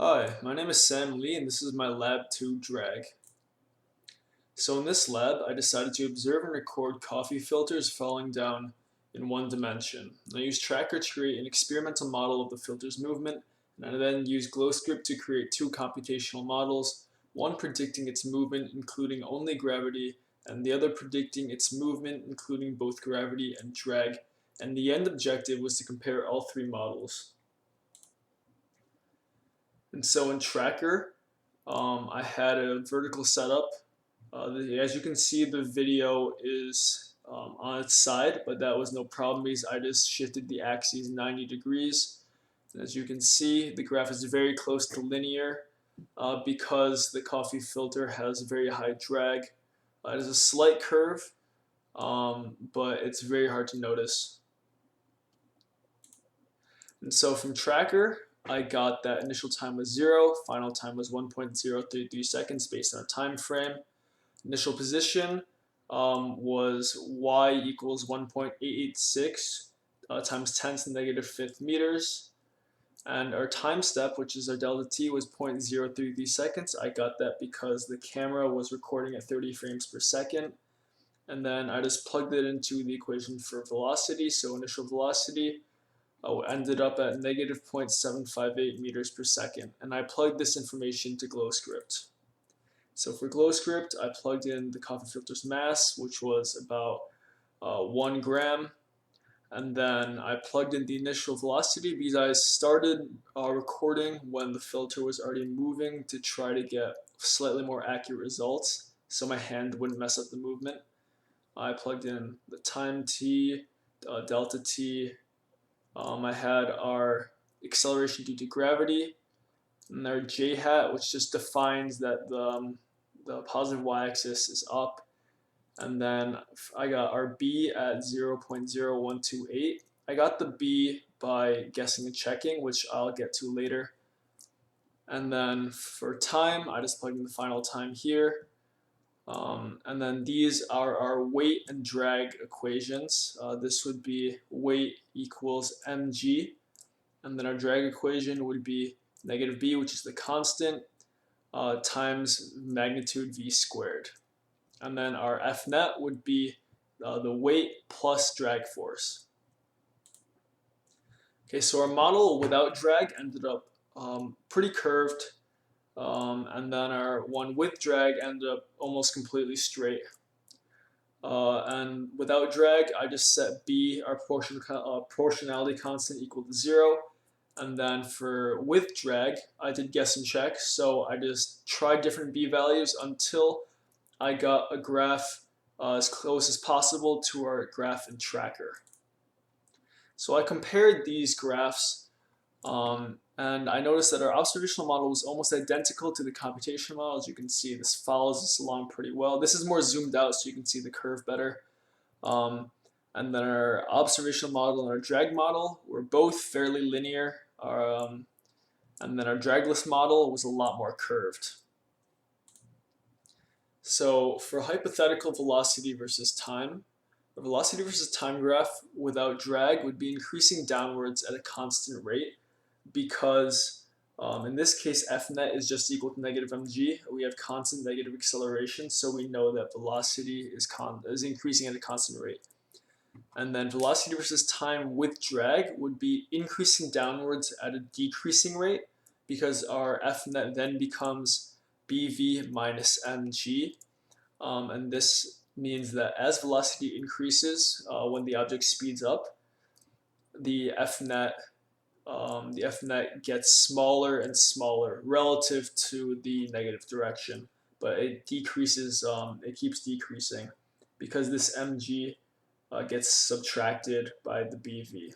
Hi, my name is Sam Lee and this is my Lab 2 drag. So in this lab, I decided to observe and record coffee filters falling down in one dimension. I used Tracker to create an experimental model of the filter's movement, and I then used GlowScript to create two computational models, one predicting its movement including only gravity, and the other predicting its movement including both gravity and drag, and the end objective was to compare all three models. And so in Tracker, I had a vertical setup. As you can see, the video is on its side, but that was no problem because I just shifted the axes 90 degrees. And as you can see, the graph is very close to linear because the coffee filter has very high drag. It is a slight curve, but it's very hard to notice. And so from Tracker, I got that initial time was 0, final time was 1.033 seconds based on a time frame. Initial position was y equals 1.886 times 10 to the negative fifth meters. And our time step, which is our delta t, was 0.033 seconds. I got that because the camera was recording at 30 frames per second. And then I just plugged it into the equation for velocity. So initial velocity ended up at negative 0.758 meters per second. And I plugged this information to GlowScript. So for GlowScript, I plugged in the coffee filter's mass, which was about 1 gram. And then I plugged in the initial velocity because I started recording when the filter was already moving to try to get slightly more accurate results so my hand wouldn't mess up the movement. I plugged in the time t, delta t. I had our acceleration due to gravity, and our j hat, which just defines that the positive y-axis is up. And then I got our b at 0.0128. I got the b by guessing and checking, which I'll get to later. And then for time, I just plugged in the final time here. And then these are our weight and drag equations. This would be weight equals mg. And then our drag equation would be negative b, which is the constant, times magnitude v squared. And then our F net would be the weight plus drag force. Okay, so our model without drag ended up pretty curved, and then our one with drag ended up almost completely straight. And without drag, I just set B, our proportionality constant, equal to 0. And then for with drag, I did guess and check. So I just tried different B values until I got a graph as close as possible to our graph in Tracker. So I compared these graphs, and I noticed that our observational model was almost identical to the computational model. As you can see, this follows this along pretty well. This is more zoomed out so you can see the curve better. And then our observational model and our drag model were both fairly linear. And then our dragless model was a lot more curved. So for hypothetical velocity versus time, the velocity versus time graph without drag would be increasing downwards at a constant rate because in this case Fnet is just equal to negative mg. We have constant negative acceleration, so we know that velocity is increasing at a constant rate. And then velocity versus time with drag would be increasing downwards at a decreasing rate because our Fnet then becomes bv minus mg. And this means that as velocity increases when the object speeds up, the Fnet gets smaller and smaller relative to the negative direction, but it decreases. It keeps decreasing because this mg gets subtracted by the bv.